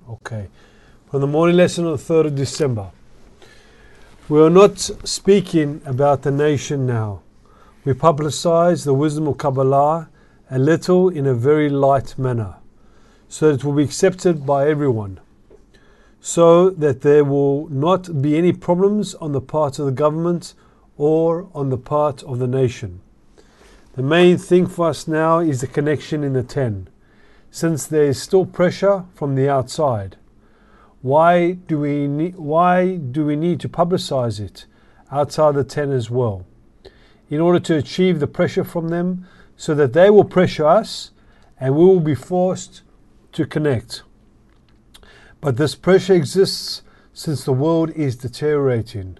Okay. From the morning lesson on the 3rd of December. We are not speaking about the nation now. We publicize the wisdom of Kabbalah a little in a very light manner, so that it will be accepted by everyone, so that there will not be any problems on the part of the government or on the part of the nation. The main thing for us now is the connection in the 10, since there is still pressure from the outside. Why do we need to publicize it outside the 10 as well? In order to achieve the pressure from them, so that they will pressure us and we will be forced to connect. But this pressure exists since the world is deteriorating.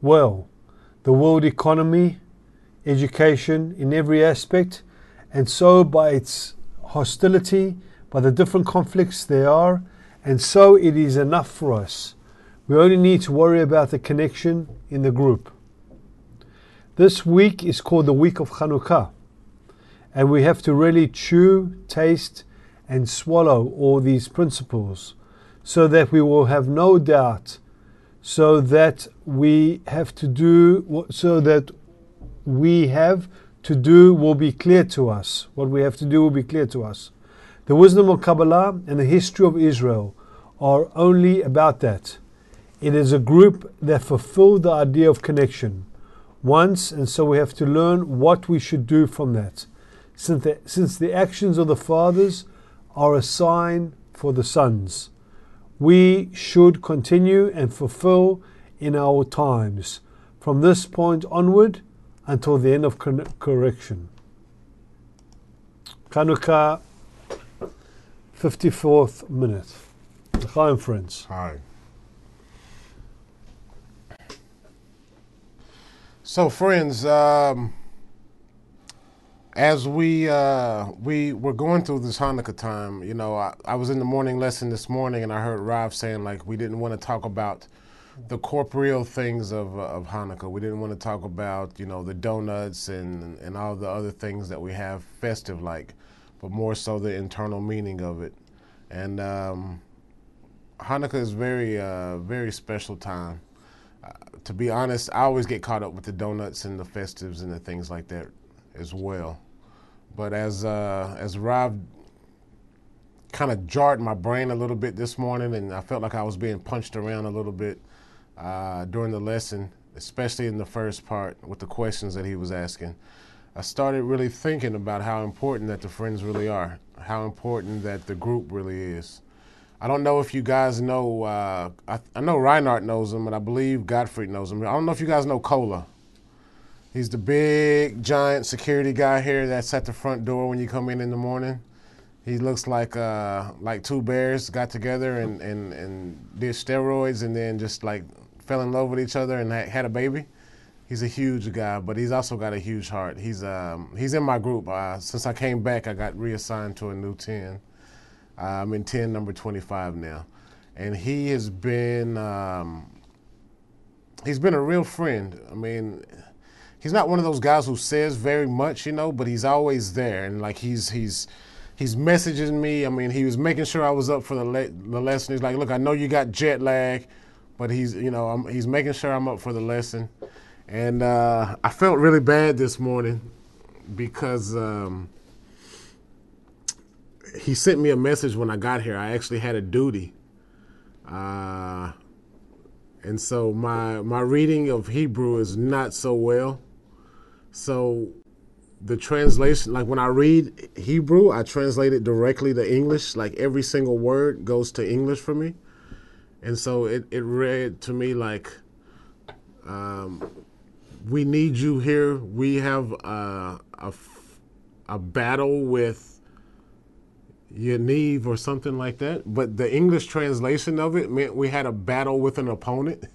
Well, the world economy, education in every aspect, and so by its hostility, by the different conflicts there are, and so it is enough for us. We only need to worry about the connection in the group. This week is called the week of Chanukah, and we have to really chew, taste, and swallow all these principles, so that we will have no doubt, so that we have to do will be clear to us. What we have to do will be clear to us. The wisdom of Kabbalah and the history of Israel are only about that. It is a group that fulfilled the idea of connection once, and so we have to learn what we should do from that. Since the actions of the fathers are a sign for the sons, we should continue and fulfill in our times, from this point onward until the end of correction. Chanukah, 54th minute. L'chaim, friends. Hi. So, friends, as we were going through this Hanukkah time, you know, I was in the morning lesson this morning, and I heard Rav saying, like, we didn't want to talk about the corporeal things of Hanukkah. We didn't want to talk about, you know, the donuts and all the other things that we have festive like, but more so the internal meaning of it. And Hanukkah is very special time. To be honest, I always get caught up with the donuts and the festives and the things like that as well. But as Rav kind of jarred my brain a little bit this morning, and I felt like I was being punched around a little bit during the lesson, especially in the first part with the questions that he was asking, I started really thinking about how important that the friends really are, how important that the group really is. I don't know if you guys know, I know Reinhardt knows him, and I believe Gottfried knows him. I don't know if you guys know Cola. He's the big, giant security guy here that's at the front door when you come in the morning. He looks like two bears got together and did steroids and then just like fell in love with each other and had a baby. He's a huge guy, but he's also got a huge heart. He's in my group. Since I came back, I got reassigned to a new 10. I'm in 10 number 25 now. And he has been a real friend. I mean, he's not one of those guys who says very much, you know, but he's always there. And like he's messaging me. I mean, he was making sure I was up for the lesson. He's like, look, I know you got jet lag, but he's making sure I'm up for the lesson. And I felt really bad this morning because he sent me a message when I got here. I actually had a duty. And so my reading of Hebrew is not so well. So the translation, like when I read Hebrew, I translate it directly to English. Like every single word goes to English for me. And so it read to me like, we need you here. We have a battle with Yaniv or something like that. But the English translation of it meant we had a battle with an opponent.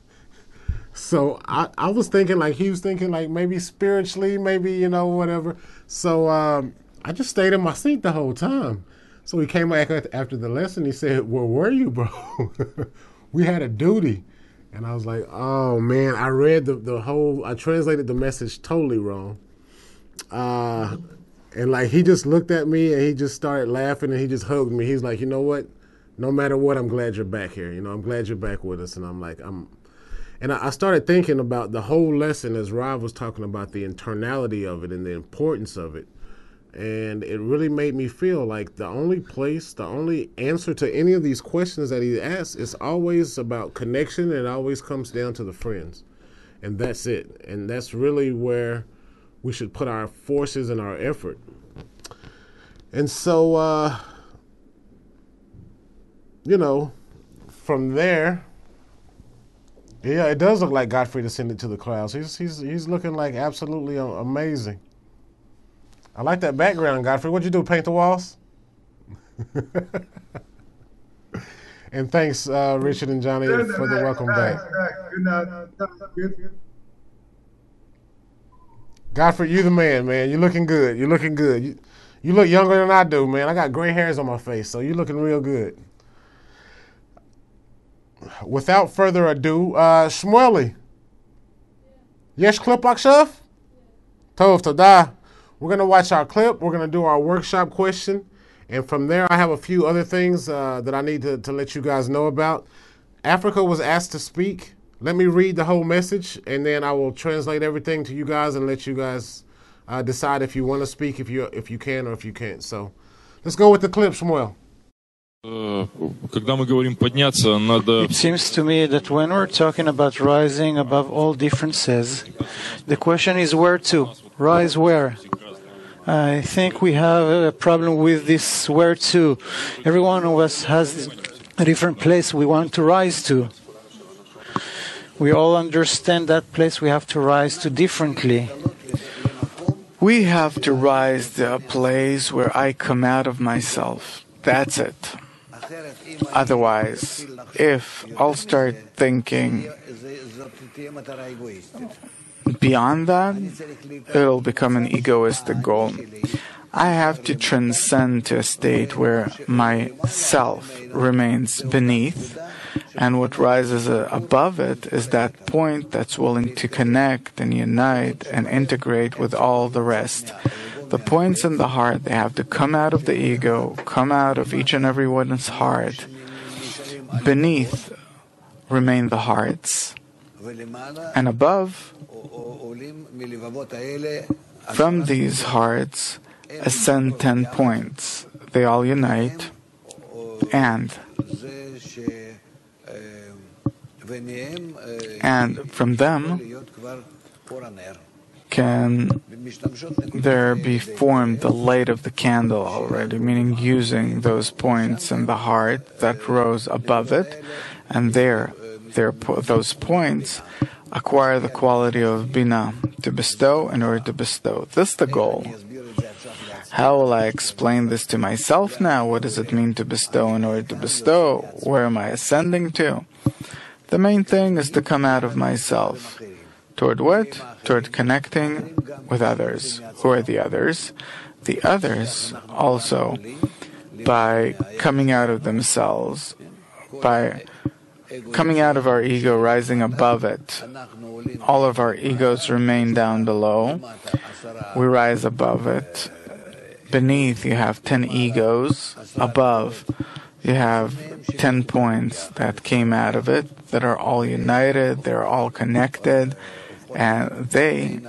So I was thinking like he was thinking like maybe spiritually, maybe, you know, whatever. So I just stayed in my seat the whole time. So he came back after the lesson. He said, "Where were you, bro?" We had a duty. And I was like, oh, man, I read I translated the message totally wrong. And, like, he just looked at me and he just started laughing and he just hugged me. He's like, you know what? no matter what, I'm glad you're back here. I'm glad you're back with us. And I'm like, and I started thinking about the whole lesson as Rav was talking about the internality of it and the importance of it. And it really made me feel like the only answer to any of these questions that he asks is always about connection, and it always comes down to the friends. And that's it. And that's really where we should put our forces and our effort. And so, from there, yeah, it does look like Godfrey ascended to the clouds. He's looking like absolutely amazing. I like that background, Godfrey. What'd you do, paint the walls? And thanks, Richard and Johnny, for the welcome back. Godfrey, you the man, man. You're looking good. You're looking good. You look younger than I do, man. I got gray hairs on my face, so you're looking real good. Without further ado, Shmueli. Yesh clip akshav? Tov, todah. We're going to watch our clip. We're going to do our workshop question. And from there, I have a few other things that I need to let you guys know about. Africa was asked to speak. Let me read the whole message, and then I will translate everything to you guys and let you guys decide if you want to speak, if you can or if you can't. So let's go with the clip, Shmuel. It seems to me that when we're talking about rising above all differences, the question is where to? Rise where? I think we have a problem with this where to. Every one of us has a different place we want to rise to. We all understand that place we have to rise to differently. We have to rise to a place where I come out of myself. That's it. Otherwise, if I'll start thinking beyond that, it'll become an egoistic goal. I have to transcend to a state where my self remains beneath, and what rises above it is that point that's willing to connect and unite and integrate with all the rest. The points in the heart, they have to come out of the ego, come out of each and every one's heart. Beneath remain the hearts, and above, from these hearts, ascend 10 points. They all unite, and from them can there be formed the light of the candle already, meaning using those points in the heart that rose above it, and those points acquire the quality of Bina, to bestow in order to bestow. This is the goal. How will I explain this to myself now? What does it mean to bestow in order to bestow? Where am I ascending to? The main thing is to come out of myself. Toward what? Toward connecting with others. Who are the others? The others also by coming out of themselves, by coming out of our ego, rising above it. All of our egos remain down below. We rise above it. Beneath, you have 10 egos. Above, you have 10 points that came out of it, that are all united, they're all connected, and they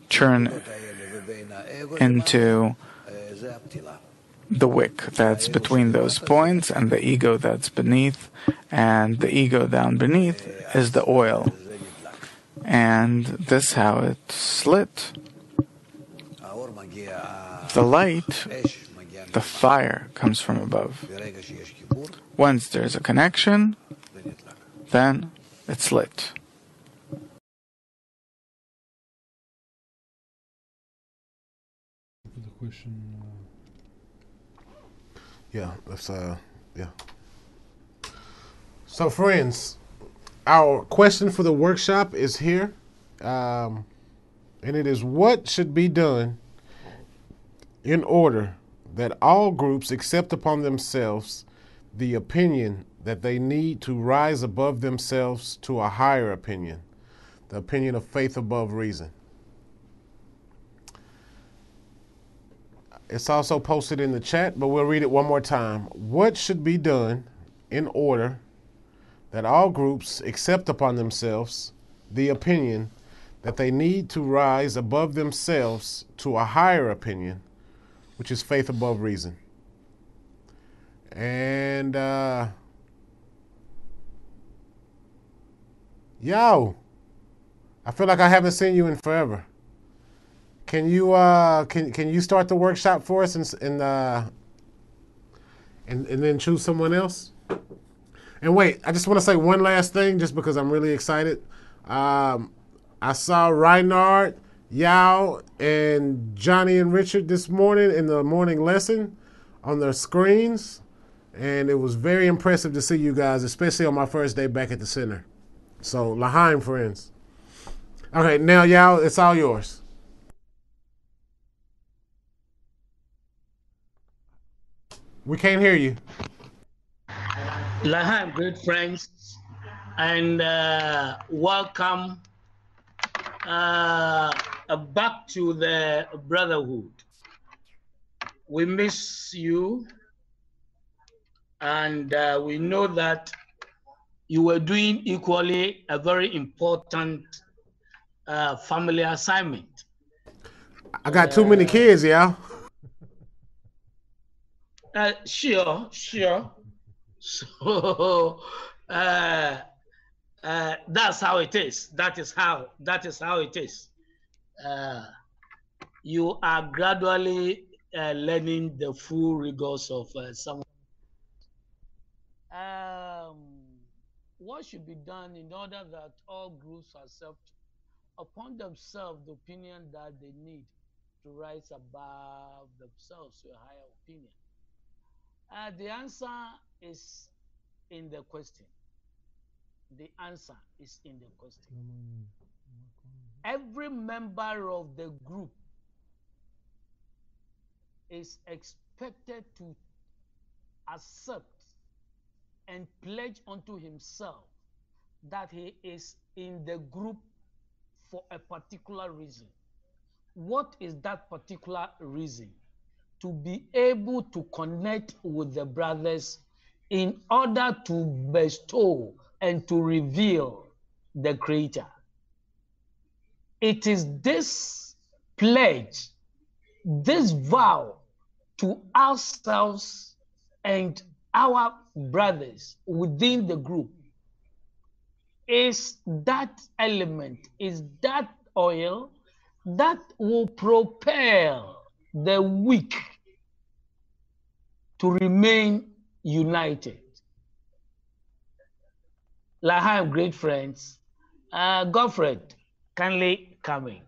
turn into the wick that's between those points and the ego that's beneath, and the ego down beneath is the oil. And this is how it's lit. The light, the fire, comes from above. Once there's a connection, then it's lit. The question. Yeah, that's yeah. So, friends, our question for the workshop is here, and it is: what should be done in order that all groups accept upon themselves the opinion that they need to rise above themselves to a higher opinion, the opinion of faith above reason? It's also posted in the chat, but we'll read it one more time. What should be done in order that all groups accept upon themselves the opinion that they need to rise above themselves to a higher opinion, which is faith above reason? And yo, I feel like I haven't seen you in forever. Can you can you start the workshop for us and then choose someone else? And wait, I just want to say one last thing, just because I'm really excited. I saw Reinhard, Yao, and Johnny and Richard this morning in the morning lesson on their screens, and it was very impressive to see you guys, especially on my first day back at the center. So, L'chaim, friends. Okay, now, Yao, it's all yours. We can't hear you. L'chaim, great friends, and welcome back to the brotherhood. We miss you, and we know that you were doing equally a very important family assignment. I got too many kids, yeah. Sure. So that's how it is. That is how it is. You are gradually learning the full rigors of some. What should be done in order that all groups accept upon themselves the opinion that they need to rise above themselves to a higher opinion? The answer is in the question. The answer is in the question. Every member of the group is expected to accept and pledge unto himself that he is in the group for a particular reason. What is that particular reason? To be able to connect with the brothers in order to bestow and to reveal the Creator. It is this pledge, this vow to ourselves and our brothers within the group, is that element, is that oil that will propel the weak to remain united. L'chaim, great friends. Godfred, kindly coming.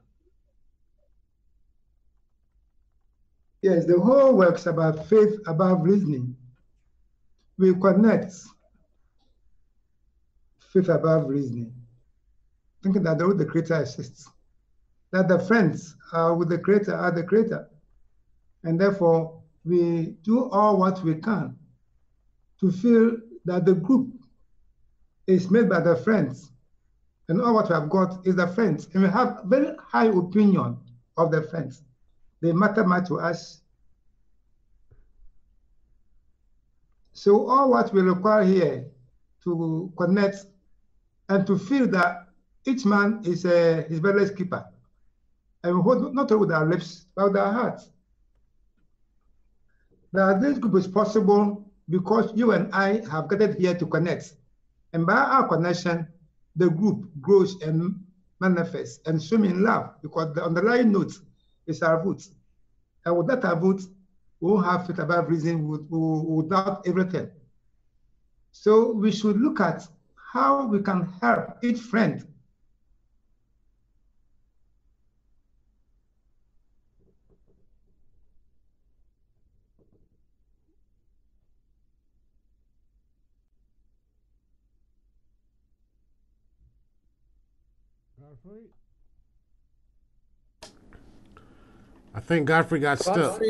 Yes, the whole works about faith above reasoning. We connect faith above reasoning, thinking that the Creator exists, that the friends with the Creator are the Creator, and therefore we do all what we can to feel that the group is made by the friends, and all what we have got is the friends, and we have very high opinion of the friends. They matter much to us. So all what we require here to connect and to feel that each man is his brother's keeper, and we hold not only with our lips but with our hearts. Now this group is possible because you and I have gathered here to connect, and by our connection, the group grows and manifests and swim in love, because the underlying note is our roots, and without our roots, we won't have faith above reason, without everything. So we should look at how we can help each friend I think Godfrey got stuck.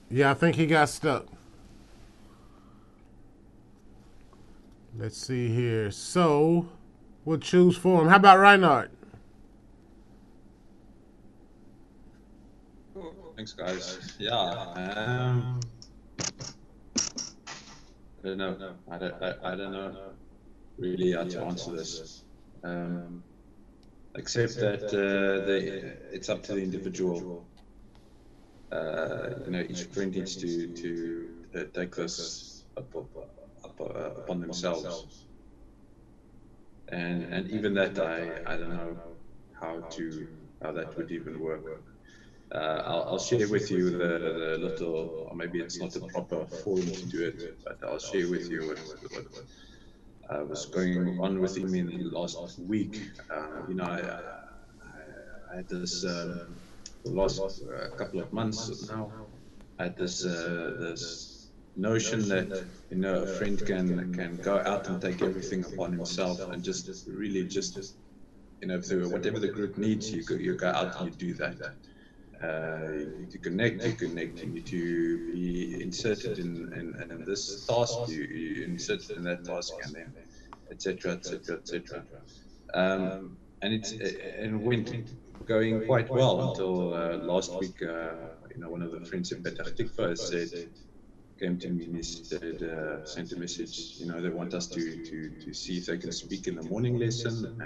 Yeah, I think he got stuck. Let's see here. So, we'll choose for him. How about Reinhard? Thanks, guys. Yeah, I don't know. I don't know really how to answer this, except that it's up to the individual. Each friend needs to take this upon themselves, and even that I don't know how that would even work. I'll share with you the little, or maybe it's not a proper forum to do it, but I'll share with you what was going on with me in the last week. I had this the last couple of months now. I had this notion that a friend can go out and take everything upon himself and just really if whatever the group needs, you go out and you do that. You need to connect, you need to be inserted in this task, you inserted in that task, and then etc. And it went going quite well until last week. One of the friends in Petah Tikva came to me and he said, sent a message. They want us to see if they can speak in the morning lesson,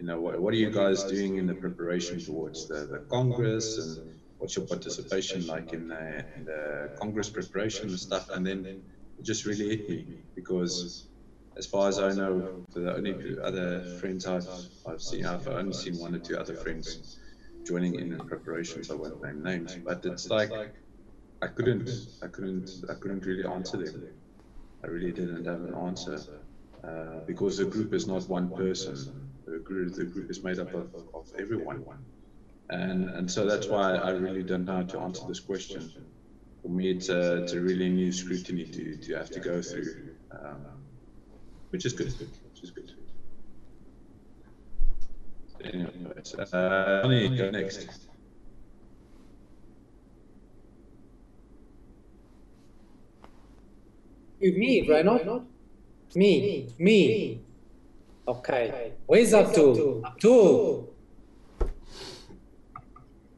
and what are you guys doing in the preparation towards the Congress, and what's your participation like in the Congress preparation and stuff? And then it just really hit me, because as far as I know, the only other friends I've seen, I've only seen one or two other friends joining in preparations. I won't name names, but it's like I couldn't really answer them. I really didn't have an answer, because the group is not one person. The group is made up of everyone, and so that's why I really don't know how to answer this question. For me, it's a really new scrutiny to have to go through, which is good. Anyways, Johnny, go next. Me, Reinhard? Me. Okay. Where's Abdul? Abdul.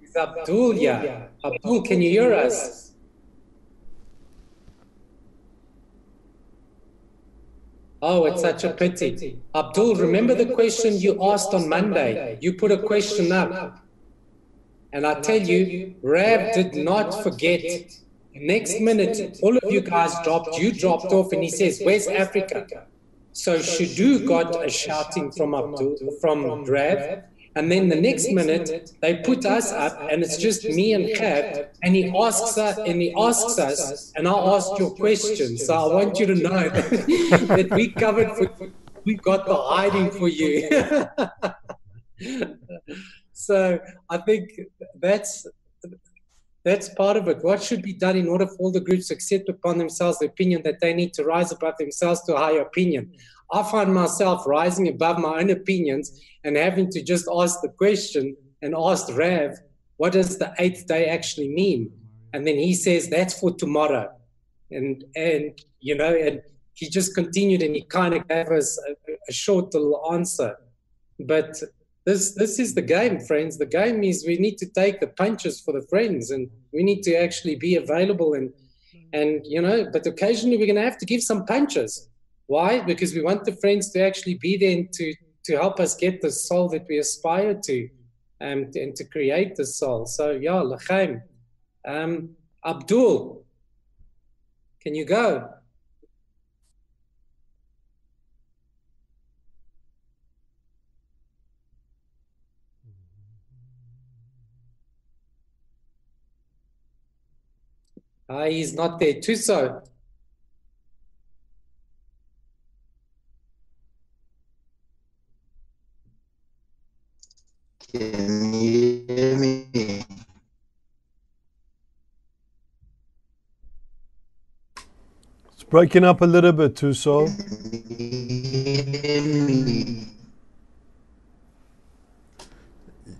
It's Abdul, yeah. Abdul, can you hear us? Oh, it's such a pity. Abdul, remember the question you asked on Monday? You put a question up. And I tell you, Rav did not forget. Next minute, all of you guys dropped, you dropped off, and he says, where's Africa? So Shudu got a shouting from Rav, and then the next minute, they put us up, and it's just me and Chav, and he asks us, and I asked your question. So I want you to know that we covered we got the hiding for you. So I think that's part of it. What should be done in order for all the groups to accept upon themselves the opinion that they need to rise above themselves to a higher opinion? I find myself rising above my own opinions and having to just ask the question and ask Rav, what does the 8th day actually mean? And then he says, that's for tomorrow. And he just continued, and he kind of gave us a short little answer. But this is the game, friends. The game is we need to take the punches for the friends, and we need to actually be available and but occasionally we're going to have to give some punches. Why? Because we want the friends to actually be there and to help us get the soul that we aspire to, and to create the soul. So yeah, l'chaim. Abdul, can you go? He's not there. Tuso. Can you hear me? It's breaking up a little bit, Tuso.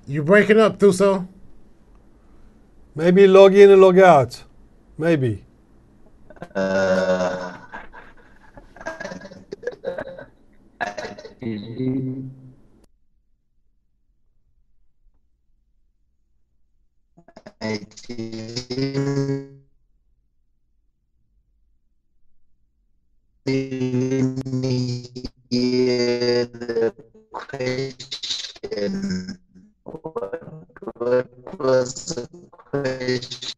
You breaking up, Tuso? Maybe log in and log out. Maybe. I me hear the question. What was the question?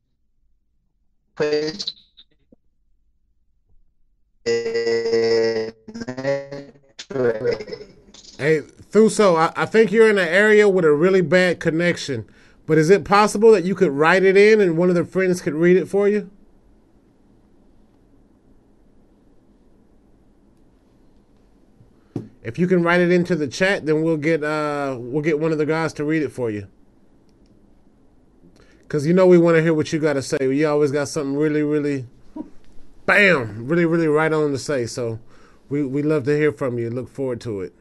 Hey, Thuso, I think you're in an area with a really bad connection. But is it possible that you could write it in and one of the friends could read it for you? If you can write it into the chat, then we'll get one of the guys to read it for you. Cause you know we want to hear what you got to say. You always got something really, really, bam, really, really right on to say. So we love to hear from you. Look forward to it.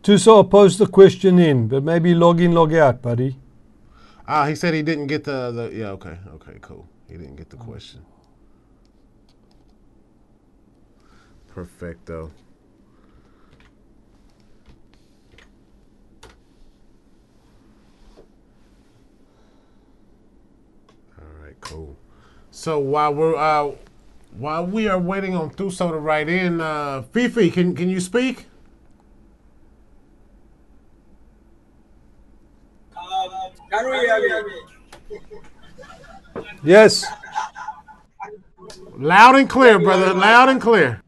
Tuso, I'll post the question in, but maybe log in, log out, buddy. He said he didn't get the yeah, okay, cool. He didn't get the question. Perfecto. All right, cool. So while we are waiting on Thuso to write in, Fifi, can you speak? Can you hear me? Yes. Loud and clear, brother. Loud and clear.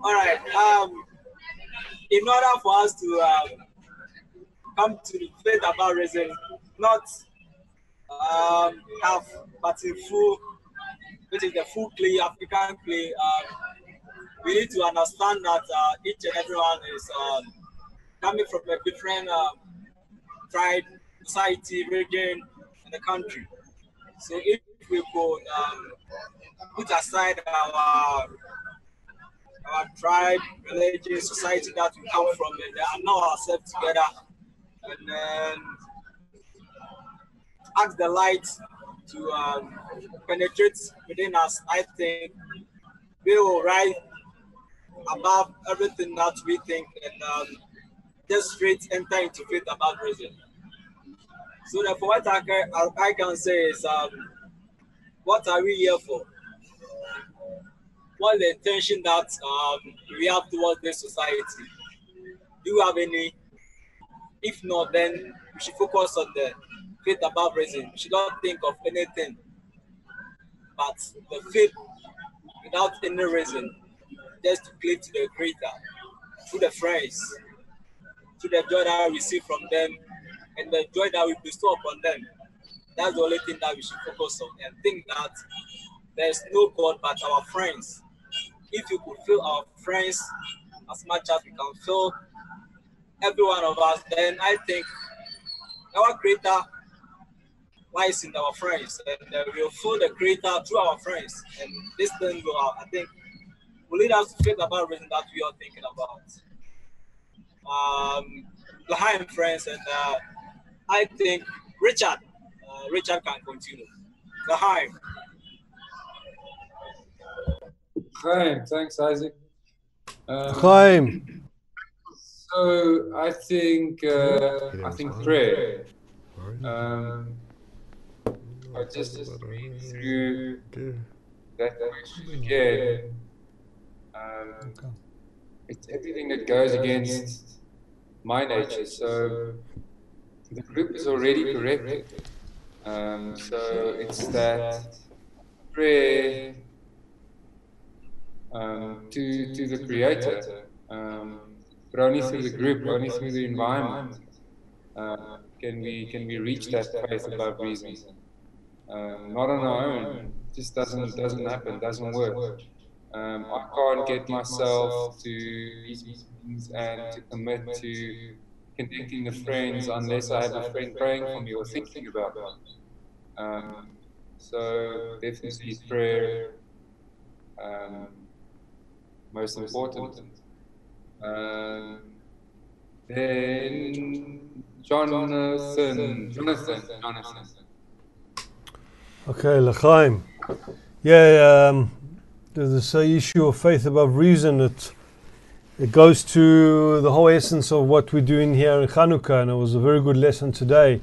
All right. In order for us to come to the faith about reason, not half, but in full, which is the full clay, African clay, we need to understand that each and everyone is coming from a different tribe, society, region, and the country. So if we could put aside our tribe, religion, society that we come from, and allow ourselves together, and then ask the light to penetrate within us, I think we will rise above everything that we think and just straight enter into faith about reason. So therefore, what I can say is, what are we here for? What's the intention that we have towards this society? Do you have any? If not, then we should focus on the faith about reason. We should not think of anything but the faith without any reason, just to cling to the Creator, through the friends, through the joy that we receive from them, and the joy that we bestow upon them. That's the only thing that we should focus on, and think that there's no God but our friends. If you could feel our friends as much as we can feel every one of us, then I think our Creator lies in our friends, and we'll feel the Creator through our friends. And this thing will, I think, will lead us to think about reason that we are thinking about. L'chaim, friends, and I think Richard can continue. L'chaim. Chaim, thanks, Isaac. Chaim. So I think prayer. I just read through that question again. It's everything that goes against my nature. So the group is already corrected. So it's that prayer to the Creator, but only through the group, only through the environment, can we reach that faith above reason. Not on our own. It just doesn't happen. Doesn't work. I can't get myself to these meetings and to commit to connecting the friends unless I have a friend praying for me or thinking about me. So definitely prayer, most important. Then Jonathan. Okay, L'chaim. Yeah, there's this issue of faith above reason. It goes to the whole essence of what we're doing here in Chanukah, and it was a very good lesson today.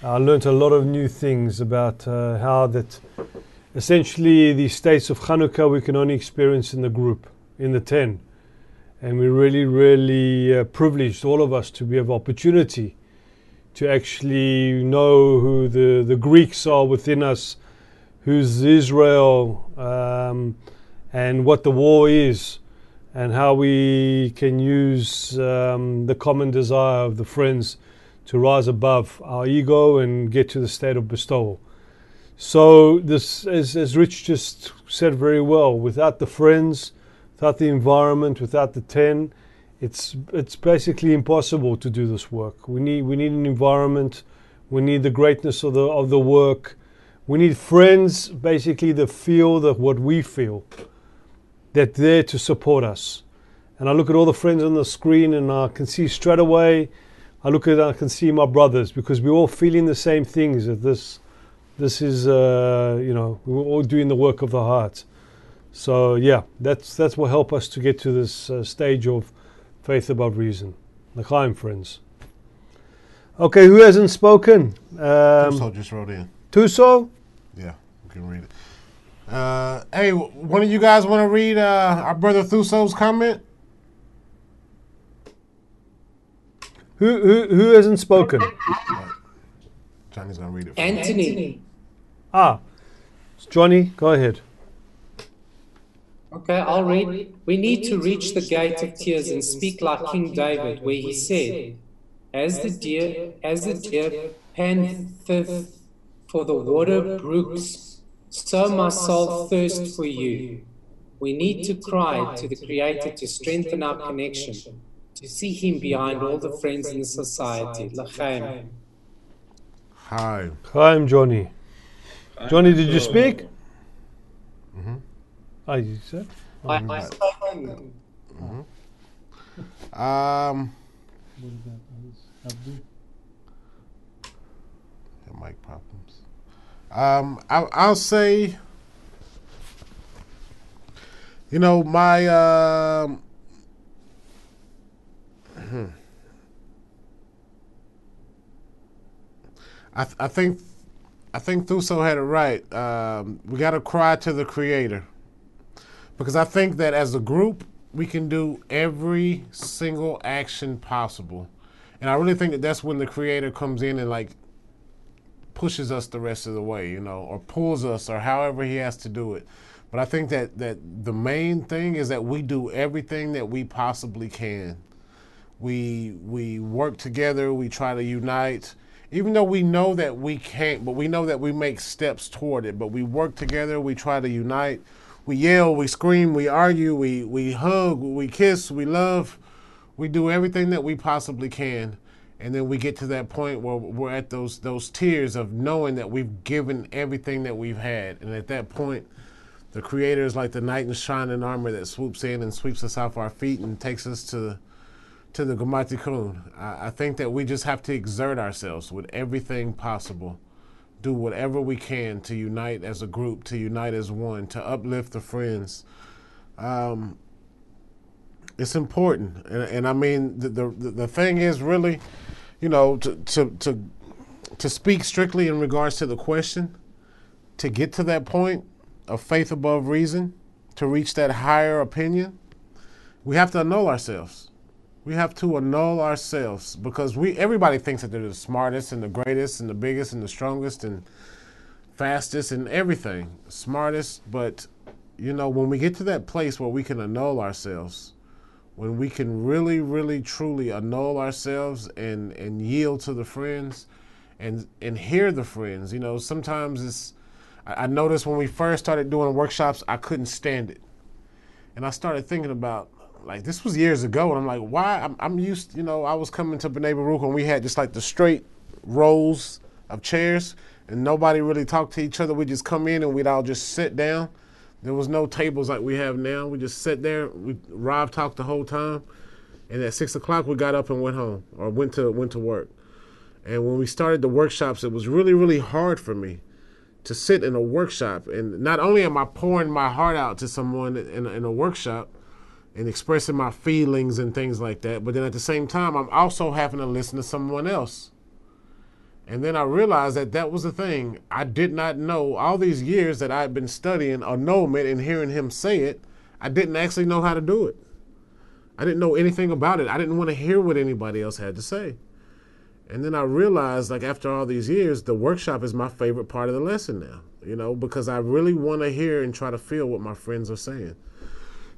I learned a lot of new things about how that essentially the states of Hanukkah we can only experience in the group, in the 10. And we're really, really privileged, all of us, to be have opportunity to actually know who the Greeks are within us, who's Israel, and what the war is, and how we can use the common desire of the friends to rise above our ego and get to the state of bestowal. So this, as Rich just said very well, without the friends, without the environment, without the 10, it's basically impossible to do this work. We need an environment. We need the greatness of the work. We need friends, basically, that feel that what we feel, that they're there to support us. And I look at all the friends on the screen, and I can see straight away. I can see my brothers, because we're all feeling the same things. That this is, we're all doing the work of the heart. So yeah, that's what helped us to get to this stage of faith above reason. L'chaim, friends. Okay, who hasn't spoken? Tuso just wrote in. Tuso? Yeah, we can read it. Hey, one of you guys want to read our brother Thuso's comment? Who hasn't spoken? Johnny's gonna read it. Anthony. Johnny, go ahead. Okay, I'll read. We need to reach the gate of tears and speak like King David, where he said, as the deer panteth for the water brooks, so my soul thirsts for you. We need to cry to the Creator to strengthen our connection, to see Him behind all the friends in the society. L'chaim. Hi. Chaim, Johnny. Johnny, did you speak? Mm-hmm. You said? Mic problems. I'll say, my I think Thuso had it right. We got to cry to the Creator, because I think that as a group we can do every single action possible, and I really think that that's when the Creator comes in and pushes us the rest of the way, or pulls us, or however He has to do it. But I think that the main thing is that we do everything that we possibly can. We work together. We try to unite. Even though we know that we can't, but we know that we make steps toward it. But we work together, we try to unite. We yell, we scream, we argue, we hug, we kiss, we love. We do everything that we possibly can. And then we get to that point where we're at those tears of knowing that we've given everything that we've had. And at that point, the Creator is like the knight in shining armor that swoops in and sweeps us off our feet and takes us to the Gamatikun. I think that we just have to exert ourselves with everything possible. Do whatever we can to unite as a group, to unite as one, to uplift the friends. It's important. And I mean, the thing is really, to speak strictly in regards to the question, to get to that point of faith above reason, to reach that higher opinion, we have to annul ourselves. We have to annul ourselves, because everybody thinks that they're the smartest and the greatest and the biggest and the strongest and fastest and everything. Smartest, but when we get to that place where we can annul ourselves, when we can really, really, truly annul ourselves and yield to the friends and hear the friends, sometimes I noticed when we first started doing workshops, I couldn't stand it. And I started thinking about, this was years ago, and I'm like, why? I'm used, I was coming to Bnei Baruch and we had just the straight rows of chairs and nobody really talked to each other. We just come in and we'd all just sit down. There was no tables like we have now. We just sat there. Rob talked the whole time, and at 6 o'clock we got up and went home or went to work. And when we started the workshops, it was really, really hard for me to sit in a workshop. And not only am I pouring my heart out to someone in a workshop and expressing my feelings and things like that, but then at the same time, I'm also having to listen to someone else. And then I realized that that was the thing. I did not know all these years that I had been studying annulment and hearing him say it. I didn't actually know how to do it. I didn't know anything about it. I didn't want to hear what anybody else had to say. And then I realized, like, after all these years, the workshop is my favorite part of the lesson now, you know, because I really want to hear and try to feel what my friends are saying.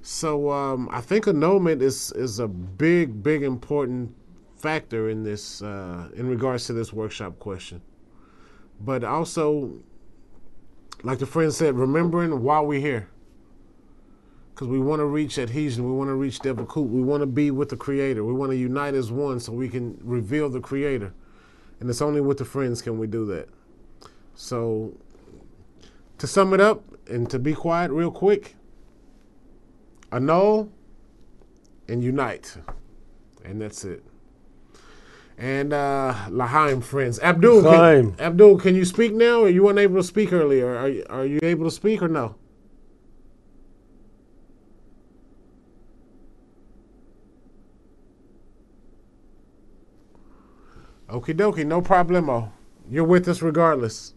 So I think annulment is a big important factor in this, in regards to this workshop question. But also, like the friend said, remembering why we're here. Because we want to reach adhesion, we want to reach Devakut, we want to be with the Creator, we want to unite as one so we can reveal the Creator. And it's only with the friends can we do that. So, to sum it up, and to be quiet real quick, annul and unite. And that's it. And L'chaim, friends. Abdul, can you speak now, or you weren't able to speak earlier? Are you able to speak or no? Okie dokie, no problemo. You're with us regardless.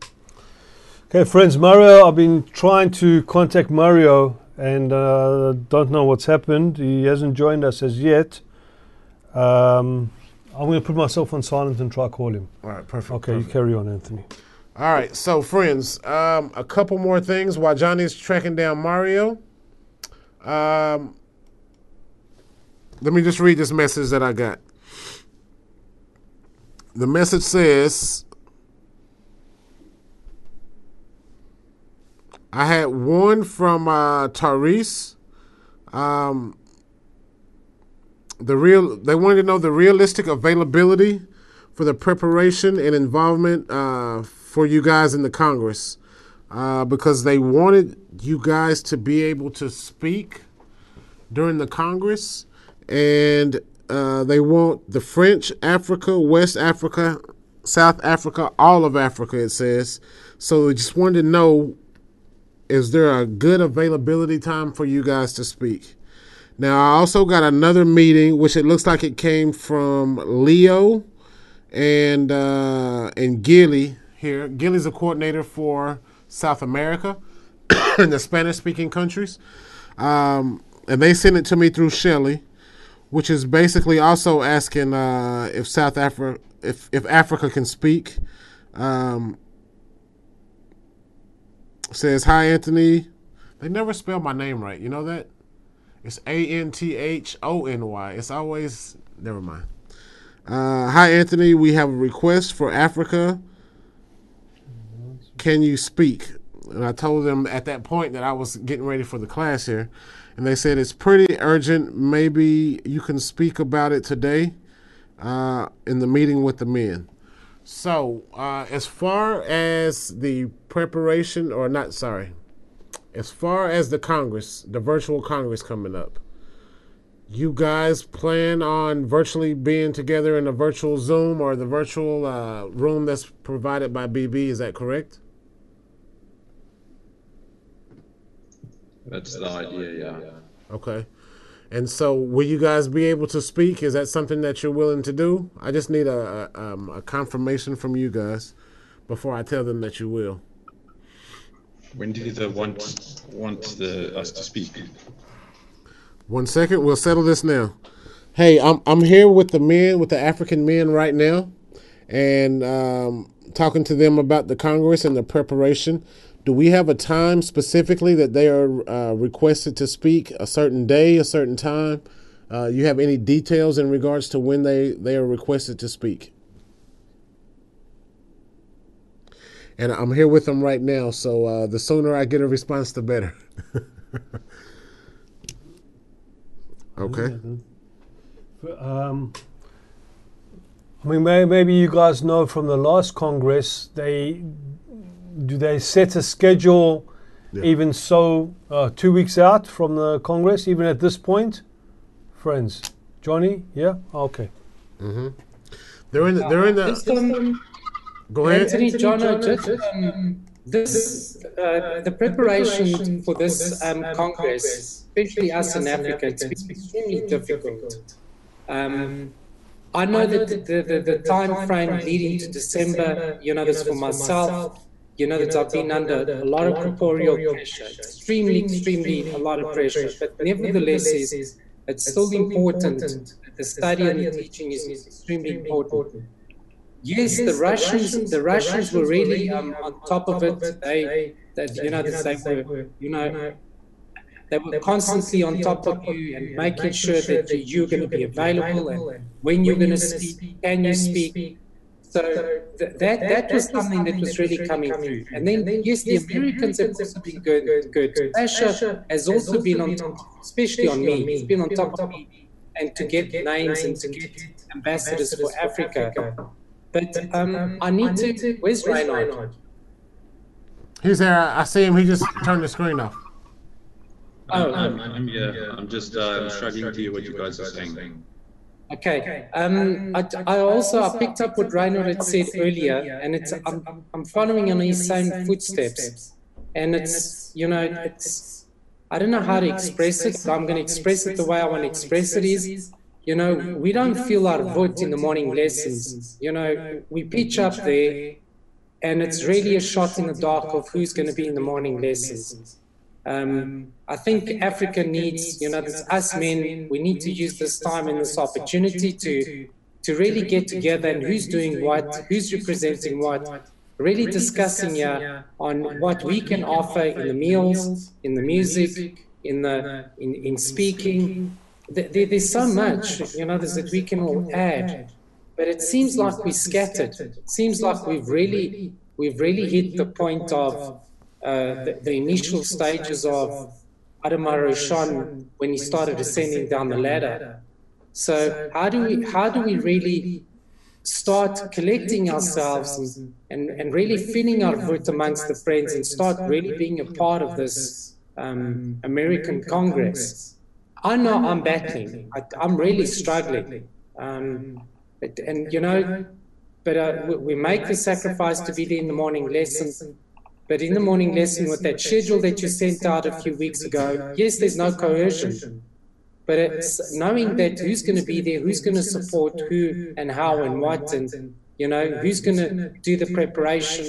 Okay, friends, Mario, I've been trying to contact Mario and don't know what's happened. He hasn't joined us as yet. I'm going to put myself on silent and try call him. All right, perfect. Okay, perfect. You carry on, Anthony. All right, so friends, a couple more things while Johnny's tracking down Mario. Let me just read this message that I got. The message says, I had one from Therese. They wanted to know the realistic availability for the preparation and involvement for you guys in the Congress, because they wanted you guys to be able to speak during the Congress, and they want the French, Africa, West Africa, South Africa, all of Africa, it says. So we just wanted to know, is there a good availability time for you guys to speak? Now, I also got another meeting, which it looks like it came from Leo and Gilly here. Gilly's a coordinator for South America in the Spanish-speaking countries. And they sent it to me through Shelley, which is basically also asking if South Africa, if Africa can speak. Says, hi, Anthony. They never spell my name right. You know that? It's Anthony. It's always, never mind. Hi, Anthony. We have a request for Africa. Can you speak? And I told them at that point that I was getting ready for the class here. And they said, it's pretty urgent. Maybe you can speak about it today in the meeting with the men. So, as far as the preparation, as far as the Congress, the virtual Congress coming up, you guys plan on virtually being together in a virtual Zoom or the virtual room that's provided by BB, is that correct? That's the idea, yeah. Okay. And so will you guys be able to speak? Is that something that you're willing to do? I just need a confirmation from you guys before I tell them that you will. When do they want us to speak? 1 second, we'll settle this now. Hey, I'm here with the men, with the African men right now, and talking to them about the Congress and the preparation. Do we have a time specifically that they are requested to speak, a certain day, a certain time? You have any details in regards to when they are requested to speak? And I'm here with them right now, so the sooner I get a response, the better. Okay. I mean, maybe you guys know from the last Congress, do they set a schedule even so 2 weeks out from the Congress, even at this point? Friends. Johnny? Yeah? Okay. Mm-hmm. They're in the go ahead. Anthony, John, the preparation for this Congress, especially us in Africa, it's extremely difficult. I know that the time frame leading to December, you know, that's for myself, you know, that I've been under a lot of corporeal pressure, extremely a lot of pressure. But nevertheless, it's still important. The study and the teaching is extremely important. Yes, the Russians were really on top of it. They were constantly on top of you and making sure that you're going to be available and when you're going to speak, can you speak. So that was something that was really coming through. And then, yes, the Americans have also been good. Asher has also been on top, especially on me. He's been on top of me and to get names and to get ambassadors for Africa. But I need to, where's Reinhard? He's there. I see him. He just turned the screen off. I'm here. I'm just struggling to hear what you guys are saying. Okay. I picked up what Reinhard had said earlier, and I'm following in his same footsteps. And it's, you know, I don't know how to express it, but I'm going to express it the way I want to express it is, you know, we don't feel our vote in the morning lessons. You know, we pitch up there, and it's really a shot in the dark of who's going to be in the morning lessons. I think Africa needs, you know, us men, we need to use this time and this opportunity to really get together and who's doing what, who's representing what, really discussing here on what we can offer in the meals, in the music, in speaking. There's so much, you know, that we can all add, but it seems like we're scattered. It seems like we've really hit the point of the initial stages of Adam Roshan when he started ascending down the ladder. So how do we really start collecting ourselves and really filling our vote amongst the friends and start really being a part of this American Congress? I know I'm battling. I'm really struggling. We make the sacrifice to be there in the morning lesson. But in the morning lesson with that schedule that you sent out a few weeks ago, yes, there's no coercion. But it's knowing that who's going to be there, who's going to support who and how and what, and, you know, who's going to do the preparation.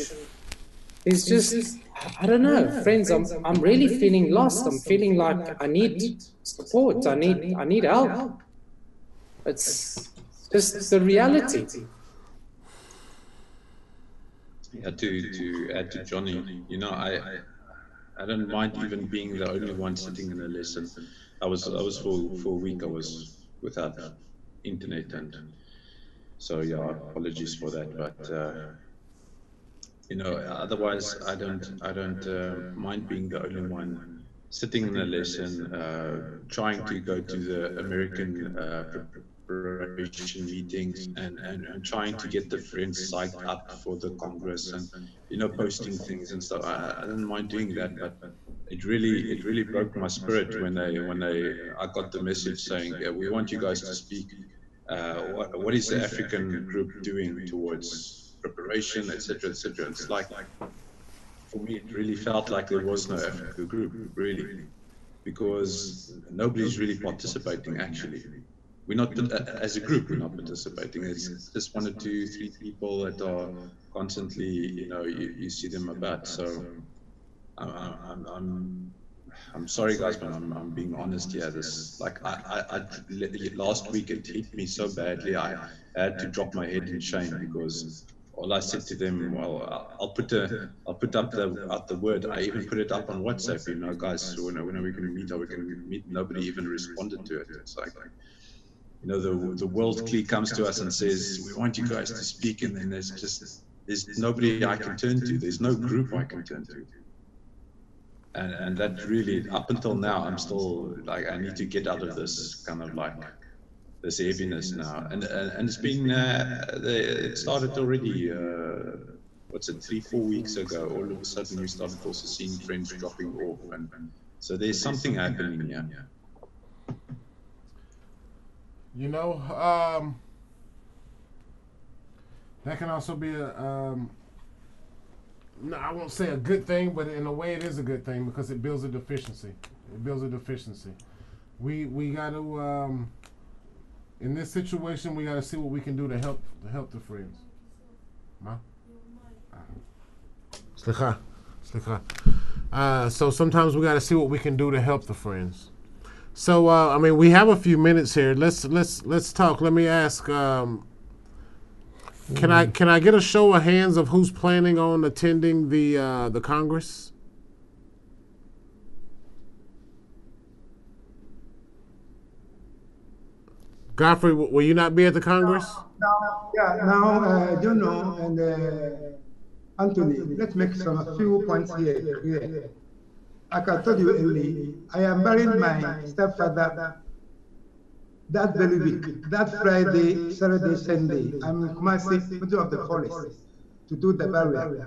It's just, I don't know, friends, I'm really feeling lost. I'm feeling like I need support. I need help. It's just the reality. Yeah, to add to Johnny, you know, I don't mind even being the only one sitting in a lesson. I was for a week I was without internet, and so yeah, apologies for that. But you know, otherwise I don't mind being the only one sitting in a lesson, trying to go to the American preparation meetings and trying to get the friends psyched up for the Congress and, you know, posting things and stuff. I don't mind doing that, but it really broke my spirit when I got the message saying, yeah, we want you guys to speak. What is the African group doing towards preparation, etc., etc. It's like, for me, it really felt like there was no African group, really, because nobody's really participating, actually. We're not, as a group, we're not participating. It's just 1 or 2, 3 people that are constantly, you know, you see them about. So I'm sorry, guys, but I'm being honest here. This, like, last week it hit me so badly. I had to drop my head in shame because all I said to them, well, I'll put up the word. I even put it up on WhatsApp. You know, guys, when are we going to meet? Are we going to meet? Nobody even responded to it. It's like, you know, the world clear comes to us and says, we want you guys to speak, and then there's nobody I can turn to. There's no group I can turn to. And that really, up until now, I'm still like, I need to get out of this kind of like this heaviness now. And it's been, it started already, 3-4 weeks ago. All of a sudden we started also seeing friends dropping off. And so there's something happening here. You know, that can also be a, no, I won't say a good thing, but in a way it is a good thing because it builds a deficiency. It builds a deficiency. We got to, In this situation, we got to see what we can do to help the friends. Ma? Slicha. So sometimes we got to see what we can do to help the friends. So I mean, we have a few minutes here. Let's talk. Let me ask. Can I get a show of hands of who's planning on attending the Congress? Godfrey, will you not be at the Congress? Now, Jono and Anthony, let's make a few points here clear. Like I told you earlier, I am burying my stepfather that very week, that Friday, Saturday, Sunday. I'm in Kumasi, middle of the forest, to do the burial.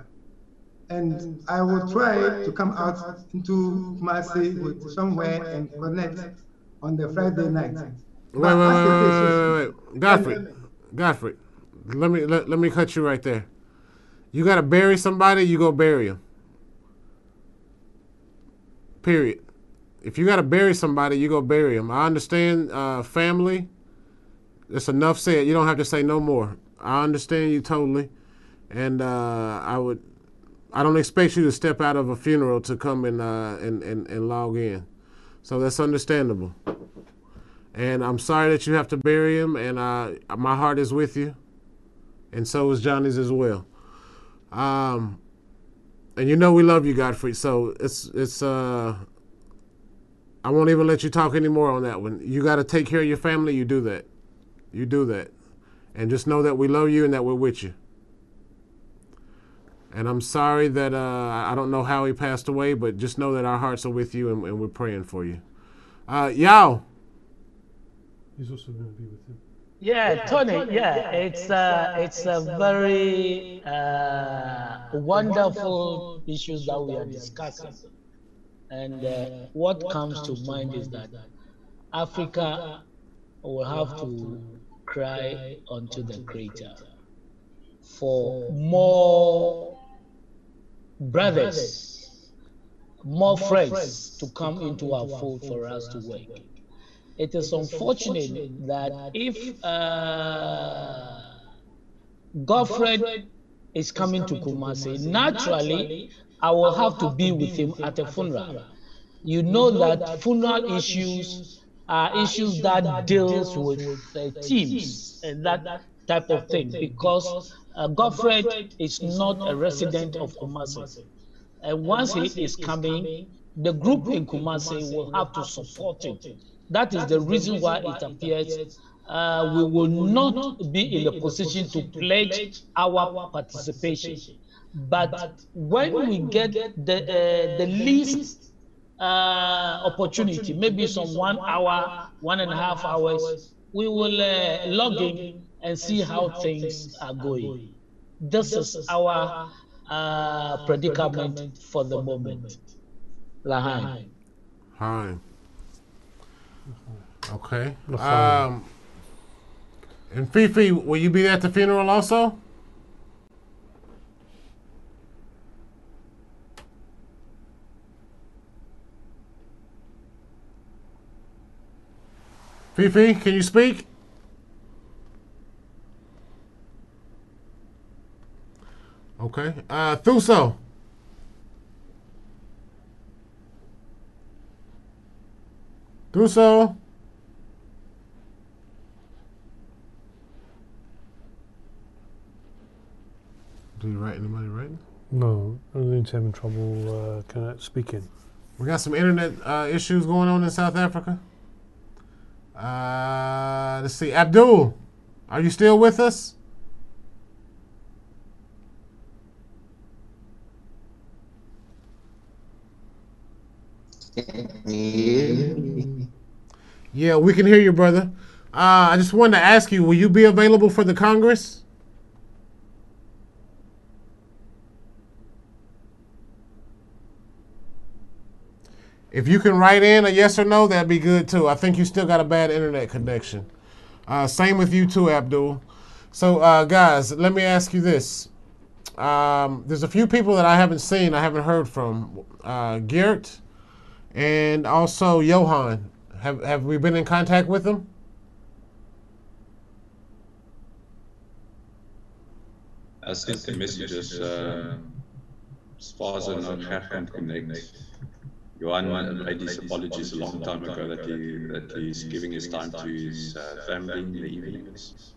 And I will try to come out into Kumasi with somewhere and connect on the Friday night. Wait. Godfrey, let me cut you right there. You gotta bury somebody, you go bury them. Period. If you gotta bury somebody, you go bury them. I understand family. It's enough said. You don't have to say no more. I understand you totally, and I don't expect you to step out of a funeral to come and log in. So that's understandable. And I'm sorry that you have to bury him, and my heart is with you, and so is Johnny's as well. And you know we love you, Godfrey. So it's I won't even let you talk anymore on that one. You got to take care of your family. You do that, and just know that we love you and that we're with you. And I'm sorry that I don't know how he passed away, but just know that our hearts are with you and we're praying for you. Yao. He's also going to be with him. Yeah, Tony. Yeah, it's a very wonderful issues that we are discussing, and what comes to mind is that Africa will have to cry unto the Creator for more brothers, more friends to come into our fold for us to work. It is unfortunate that if Godfred is coming to Kumasi, naturally, I will have to be with him at a funeral. You know that funeral issues are issues that deals with teams and that type of thing, because Godfred is not a resident of Kumasi. And once he is coming, the group in Kumasi will have to support him. That is the reason why it appears we will not be in a position to pledge our participation. But when we get the least opportunity, maybe some 1 hour, 1.5 hours, we will log in and see how things are going. This is our predicament for the moment. Lahain. Hi. Okay. And Fifi, will you be at the funeral also? Fifi, can you speak? Okay. Thuso. Thuso. Do you write anybody writing? No, I'm having trouble speaking. We got some internet issues going on in South Africa. Let's see. Abdul, are you still with us? Yeah, we can hear you, brother. I just wanted to ask you, will you be available for the Congress? If you can write in a yes or no, that'd be good too. I think you still got a bad internet connection. Same with you too, Abdul. So, guys, let me ask you this. There's a few people that I haven't seen, I haven't heard from. Geert and also Johan. Have we been in contact with them? I sent the messages as far as I know, Ger can't connect. Johan made his apologies a long time ago that he's giving his time to his family in the evenings.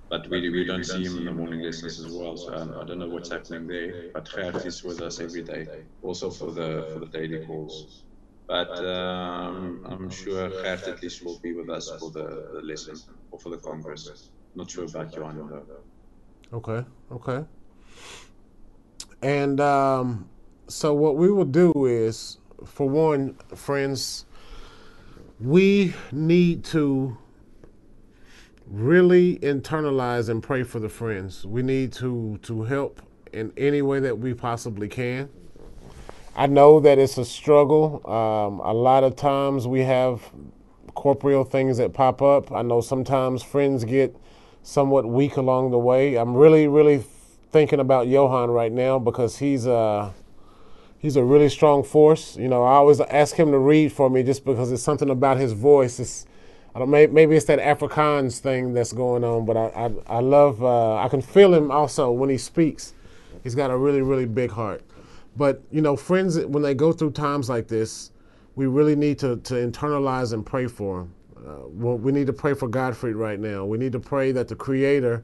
But we don't see him in the morning lessons as well, so I don't know what's happening there. But Gert is with us every day, also for the daily calls. But I'm sure Gert at least will be with us for the lesson or for the Congress. Not sure about Johan though. Okay. And so what we will do is, for one, friends, we need to really internalize and pray for the friends. We need to help in any way that we possibly can. I know that it's a struggle. A lot of times we have corporeal things that pop up. I know sometimes friends get somewhat weak along the way. I'm really thinking about Johan right now because he's a really strong force. You know, I always ask him to read for me just because it's something about his voice. Maybe it's that Afrikaans thing that's going on, but I love, I can feel him also when he speaks. He's got a really big heart. But, you know, friends, when they go through times like this, we really need to internalize and pray for them. We need to pray for Godfrey right now. We need to pray that the Creator,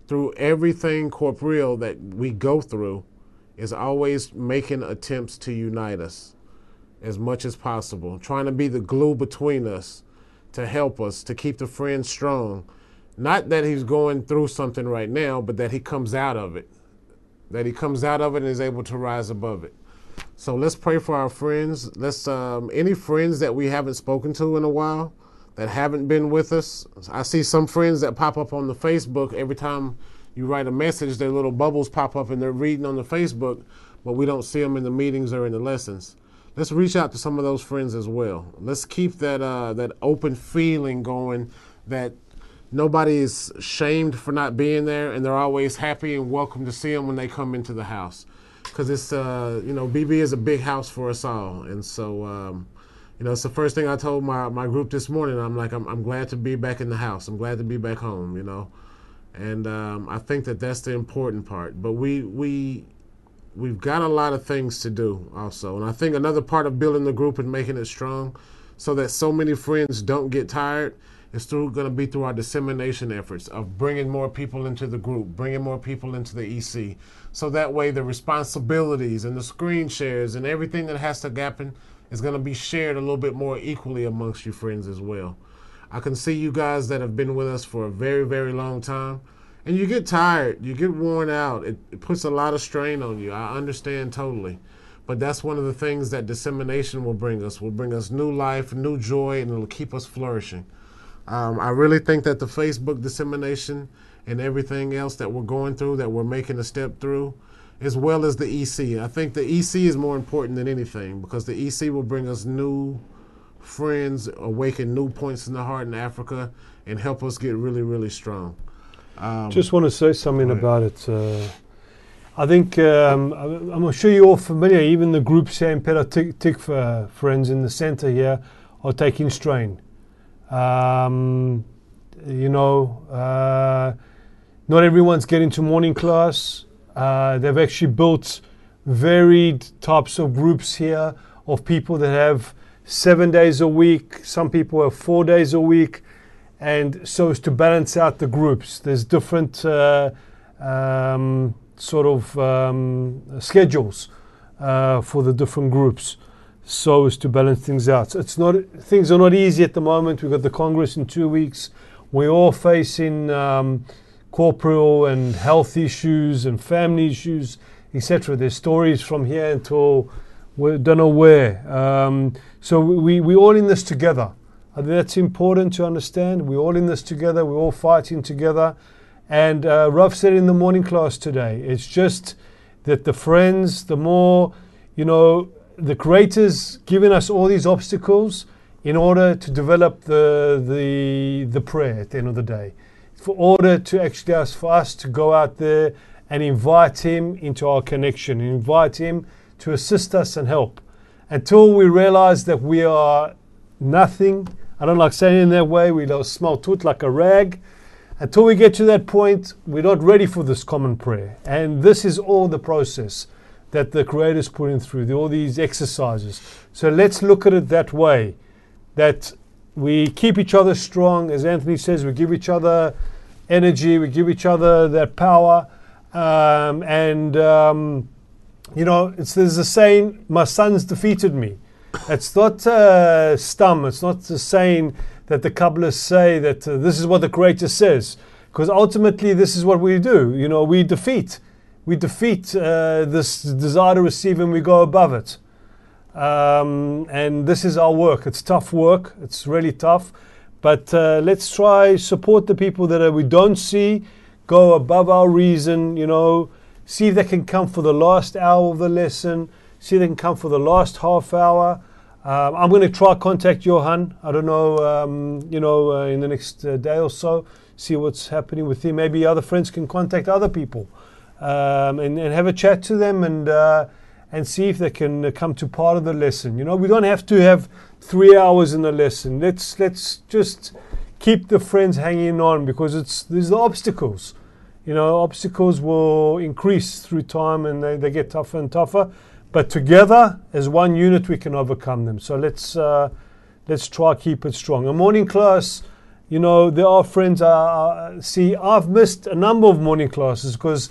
through everything corporeal that we go through, is always making attempts to unite us as much as possible, trying to be the glue between us, to help us, to keep the friends strong. Not that he's going through something right now, but that he comes out of it. That he comes out of it and is able to rise above it. So let's pray for our friends. Let's any friends that we haven't spoken to in a while, that haven't been with us. I see some friends that pop up on the Facebook every time you write a message, their little bubbles pop up and they're reading on the Facebook, but we don't see them in the meetings or in the lessons. Let's reach out to some of those friends as well. Let's keep that open feeling going, that nobody is shamed for not being there, and they're always happy and welcome to see them when they come into the house. Because it's, BB is a big house for us all. And so, it's the first thing I told my group this morning. I'm like, I'm glad to be back in the house. I'm glad to be back home, And I think that's the important part. But we've got a lot of things to do also. And I think another part of building the group and making it strong so that so many friends don't get tired is going to be through our dissemination efforts of bringing more people into the group, bringing more people into the EC. So that way the responsibilities and the screen shares and everything that has to happen is going to be shared a little bit more equally amongst you friends as well. I can see you guys that have been with us for a very long time, and you get tired, you get worn out. It puts a lot of strain on you. I understand totally. But that's one of the things that dissemination will bring us new life, new joy, and it'll keep us flourishing. I really think that the Facebook dissemination and everything else that we're going through, that we're making a step through, as well as the EC. I think the EC is more important than anything because the EC will bring us new friends, awaken new points in the heart in Africa, and help us get really strong. Just want to say something about it. I think, I'm sure you're all familiar, even the groups here in Petah Tikva, friends in the center here, are taking strain. Not everyone's getting to morning class. They've actually built varied types of groups here of people that have 7 days a week. Some people have 4 days a week. And so as to balance out the groups, there's different schedules for the different groups, so as to balance things out. So things are not easy at the moment. We've got the Congress in 2 weeks. We're all facing corporeal and health issues and family issues, etc. There's stories from here until we don't know where. So we're all in this together. I think that's important to understand. We're all in this together. We're all fighting together. And Rav said in the morning class today, it's just that the friends, the more, the Creator's giving us all these obstacles in order to develop the prayer at the end of the day. For us to go out there and invite Him into our connection, invite Him to assist us and help. Until we realize that we are nothing, I don't like saying it in that way, we smell tut like a rag. until we get to that point, we're not ready for this common prayer. And this is all the process that the Creator's putting through, all these exercises. So let's look at it that way, that we keep each other strong. As Anthony says, we give each other energy, we give each other that power. You know, there's a saying, my son's defeated me. It's not stum, it's not the saying that the Kabbalists say that this is what the Creator says. Because ultimately this is what we do. You know, we defeat this desire to receive and we go above it. And this is our work. It's tough work. It's really tough. But let's try support the people that we don't see, go above our reason, you know, see if they can come for the last hour of the lesson, see if they can come for the last half hour. I'm going to try contact Johan. I don't know, you know, in the next day or so, see what's happening with him. Maybe other friends can contact other people and have a chat to them and see if they can come to part of the lesson. You know, we don't have to have 3 hours in the lesson. Let's just keep the friends hanging on, because there's the obstacles. You know, obstacles will increase through time and they get tougher and tougher. But together, as one unit, we can overcome them. So let's try keep it strong. A morning class, you know, there are friends. See, I've missed a number of morning classes because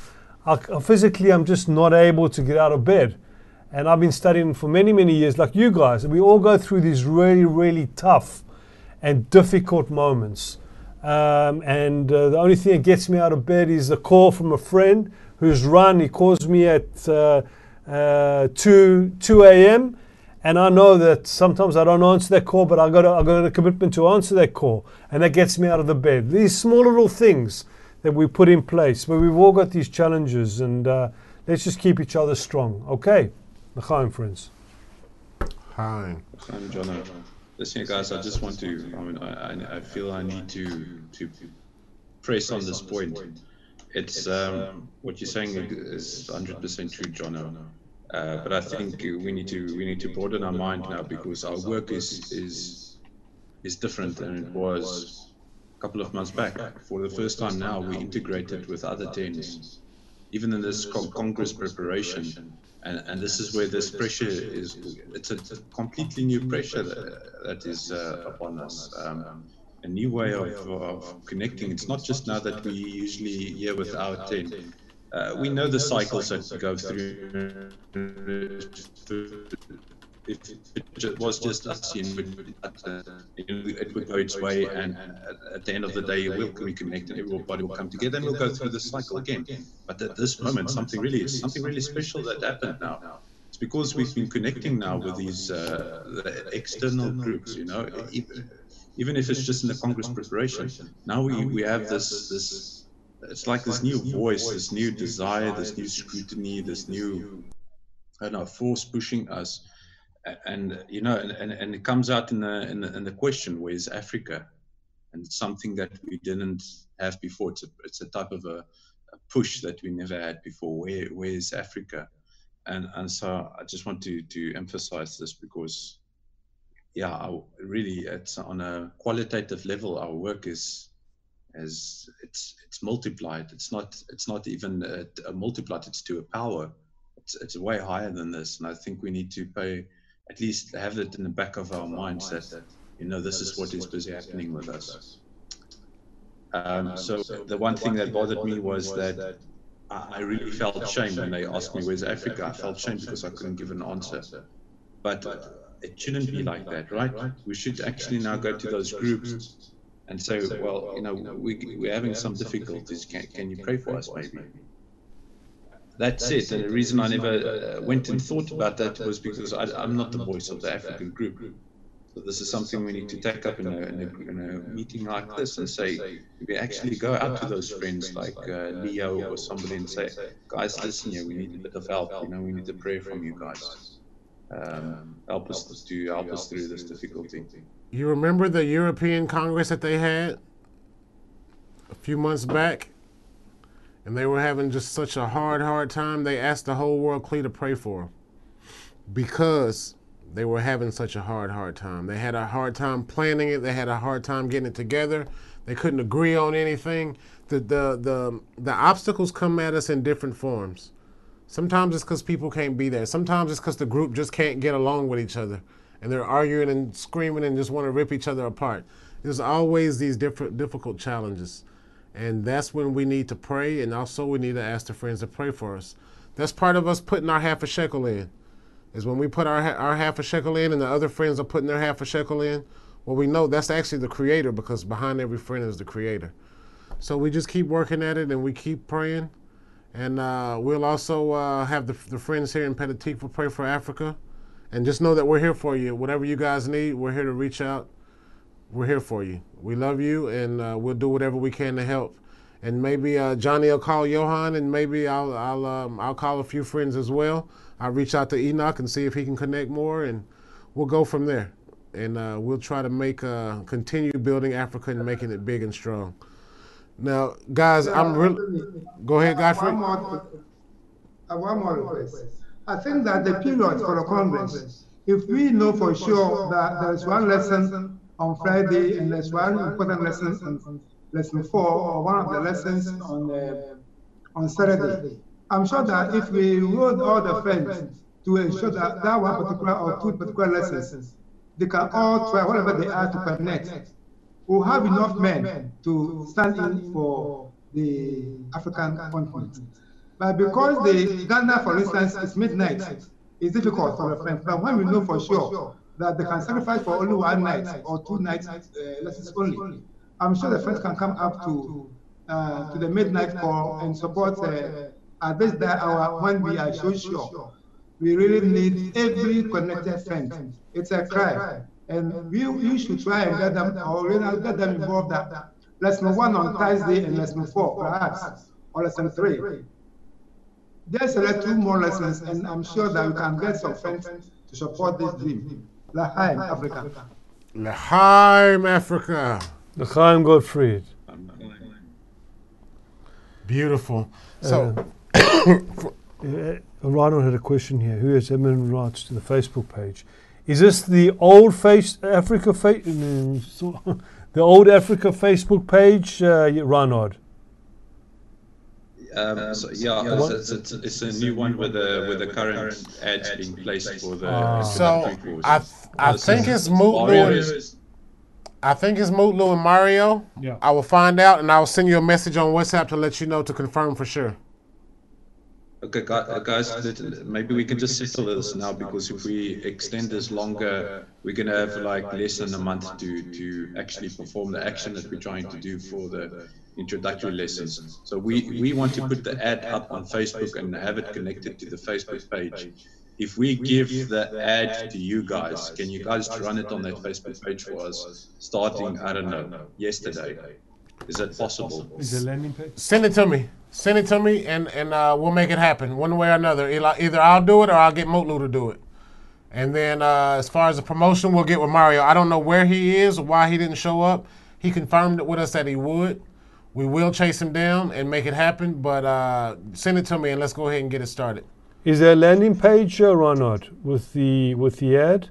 physically I'm just not able to get out of bed. And I've been studying for many, many years, like you guys. We all go through these really, really tough and difficult moments. And the only thing that gets me out of bed is a call from a friend who's run. He calls me at 2 a.m. and I know that sometimes I don't answer that call, but I got a commitment to answer that call, and that gets me out of the bed. These small little things that we put in place, but we've all got these challenges, and let's just keep each other strong. Okay, l'chaim, friends. Hi. I'm John. Listen, guys, I just want to. I mean, I feel I need to press on this point. It's what you're saying is 100% true, John. But I think we need to broaden our mind now, because our work is different than it was a couple of months back. For the first time now, we integrated with other TENs, even in this Congress preparation. And this is where this pressure is. It's a completely new pressure that is upon us. A new way of connecting. It's not just now that we usually here with our 10. We know the cycles that we go through. If it was just us, it would go its way, and at the end of the day, we'll reconnect, and everybody will come together, and we'll go through the cycle again. But at this moment, something really special that happened now. It's because we've been connecting now with these the external groups, you know, even if it's just in the Congress preparation. Now we have this. It's like this new voice, this new desire, this new scrutiny, this new, I don't know, force pushing us. And you know, and it comes out in the question, where's Africa? And it's something that we didn't have before. It's a type of a push that we never had before. Where's Africa? And so I just want to emphasize this, because yeah, really, it's on a qualitative level. Our work it's multiplied. It's not even a multiplied. It's to a power. It's way higher than this. And I think we need to at least have it in the back of our minds that, you know, this is what is busy happening with us. So the one thing that bothered me was that I really felt shame when they asked me, where's Africa? I felt shame because I couldn't give an answer. But it shouldn't be like that, right? We should actually now go to those groups and say, well, you know, we're having some difficulties. Can you pray for us, maybe? That's it. And the reason I never went and thought about that was because I'm not the voice of the African group. So this is something we need to take up in a meeting like this and say, we actually go out to those friends like Leo or somebody and say, guys, listen here, we need a bit of help. You know, we need a prayer from you guys. Help us through this difficulty. You remember the European Congress that they had a few months back? And they were having just such a hard time. They asked the whole world to pray for them, because they were having such a hard time. They had a hard time planning it. They had a hard time getting it together. They couldn't agree on anything. The obstacles come at us in different forms. Sometimes it's because people can't be there. Sometimes it's because the group just can't get along with each other, and they're arguing and screaming and just want to rip each other apart. There's always these difficult challenges, and that's when we need to pray, and also we need to ask the friends to pray for us. That's part of us putting our half a shekel in. Is when we put our half a shekel in and the other friends are putting their half a shekel in, well, we know that's actually the Creator, because behind every friend is the Creator. So we just keep working at it and we keep praying. And we'll also have the friends here in Petah Tikva pray for Africa. And just know that we're here for you. Whatever you guys need, we're here to reach out. We're here for you. We love you, and we'll do whatever we can to help. And maybe Johnny will call Johan, and maybe I'll call a few friends as well. I'll reach out to Enoch and see if he can connect more, and we'll go from there. And we'll try to continue building Africa and making it big and strong. Now, guys, I'm really... Go ahead, Godfrey. One more request. I think that the period for the Congress, if we know for sure that there is one lesson on Friday and there's one important lesson on lesson 4, or one of the lessons on Saturday, I'm sure that if we wrote all the friends to ensure that that one particular or two particular lessons, they can all try whatever they are to connect. We'll have enough men to stand in for the African continent. But because the Ghana, for instance, is midnight, it's difficult for the friends. But when we know for sure that they can sacrifice for only one night or 2 nights lessons only, I'm sure the friends can come up to the midnight call and support at this hour when we are so sure. We really need every connected friend. It's a cry. And you should try and get them, or get them involved that lesson 1 on Thursday and lesson 4, perhaps, or lesson 3. Just select 2 more lessons, and I'm sure that you can get some friends to support this dream. L'chaim, Africa. L'chaim, Africa. L'chaim, Gottfried. Beautiful. So, Ronald had a question here. Who has eminent rights to the Facebook page? Is this the old Africa the old Africa Facebook page, Ronald? So yeah, it's a new one with the current ads being placed for the. So I think it's Mutlu. I think it's Mutlu and Mario. Yeah. I will find out, and I will send you a message on WhatsApp to let you know, to confirm for sure. Okay, guys, maybe we can just settle this now, because if we extend this longer, we're going to have like less than a month to actually perform the action that we're trying to do for the introductory lessons. So we want to put the ad up on Facebook and have it connected to the Facebook page. If we give the ad to you guys, can you guys run it on that Facebook page for us, starting, I don't know, yesterday? Is that possible? Is it a landing page? Send it to me. Send it to me, and we'll make it happen one way or another. Either I'll do it or I'll get Mutlu to do it. And then as far as the promotion, we'll get with Mario. I don't know where he is or why he didn't show up. He confirmed it with us that he would. We will chase him down and make it happen, but send it to me and let's go ahead and get it started. Is there a landing page, Ronald, with the ad?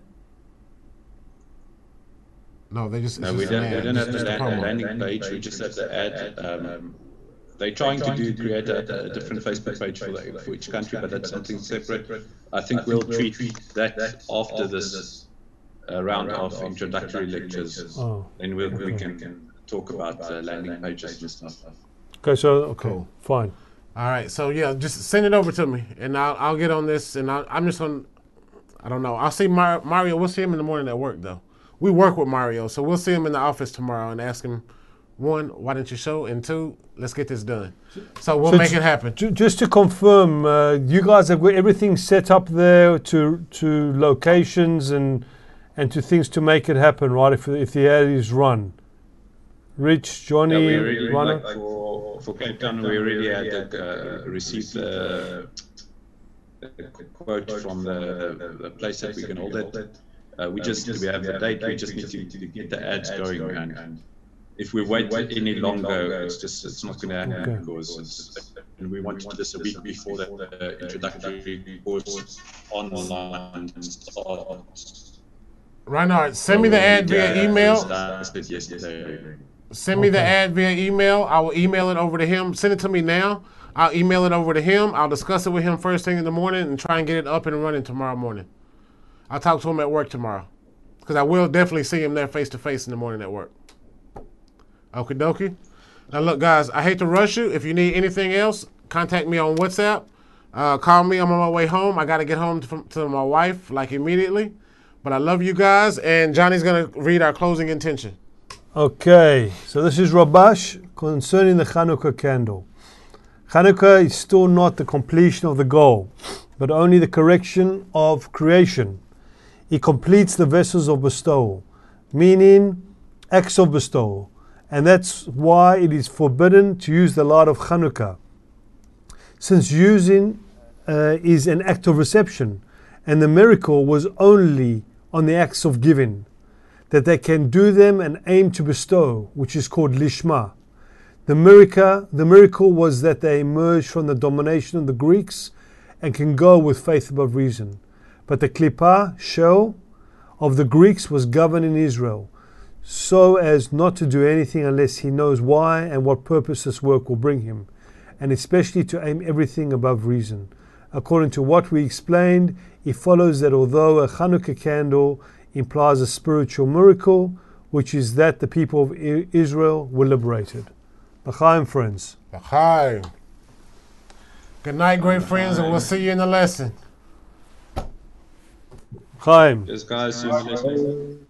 No, they just. No, we don't have the landing page. We just have the ad. They're trying to create a different Facebook page for each country, but that's something separate. I think we'll treat that after this round of introductory lectures. Then we can talk about landing pages and stuff. Okay, so Cool. Fine. All right, so yeah, just send it over to me, and I'll get on this, and I'm just gonna. I don't know. I'll see Mario. We'll see him in the morning at work, though. We work with Mario, so we'll see him in the office tomorrow and ask him, 1, why didn't you show? And 2, let's get this done. So we'll make it happen. Just to confirm, you guys have got everything set up there to locations and to things to make it happen, right? If the ad is run. Rich, Johnny, we already, like for Cape Town, we already had received the quote from the place that we can hold it. We have the date. We just need to get the ads going, and if we wait any longer, it's not going to happen, because and we want to do this a week before the introductory course online starts. Reinhard, send me the ad via email. Started yesterday. Send me the ad via email. I will email it over to him. Send it to me now. I'll email it over to him. I'll discuss it with him first thing in the morning and try and get it up and running tomorrow morning. I'll talk to him at work tomorrow. Because I will definitely see him there face to face in the morning at work. Okie dokie. Now look, guys, I hate to rush you. If you need anything else, contact me on WhatsApp. Call me. I'm on my way home. I got to get home to my wife like immediately. But I love you guys, and Johnny's going to read our closing intention. Okay, so this is Rabash concerning the Hanukkah candle. Hanukkah is still not the completion of the goal, but only the correction of creation. It completes the vessels of bestowal, meaning acts of bestowal. And that's why it is forbidden to use the light of Hanukkah, since using is an act of reception, and the miracle was only on the acts of giving, that they can do them and aim to bestow, which is called lishma. The miracle was that they emerged from the domination of the Greeks and can go with faith above reason. But the klippah, shell, of the Greeks was governed in Israel, so as not to do anything unless he knows why and what purpose this work will bring him, and especially to aim everything above reason. According to what we explained, it follows that although a Hanukkah candle implies a spiritual miracle, which is that the people of Israel were liberated. L'chaim, friends. L'chaim. Good night, great friends, and we'll see you in the lesson. Chaim. Yes, guys, see you in the next lesson.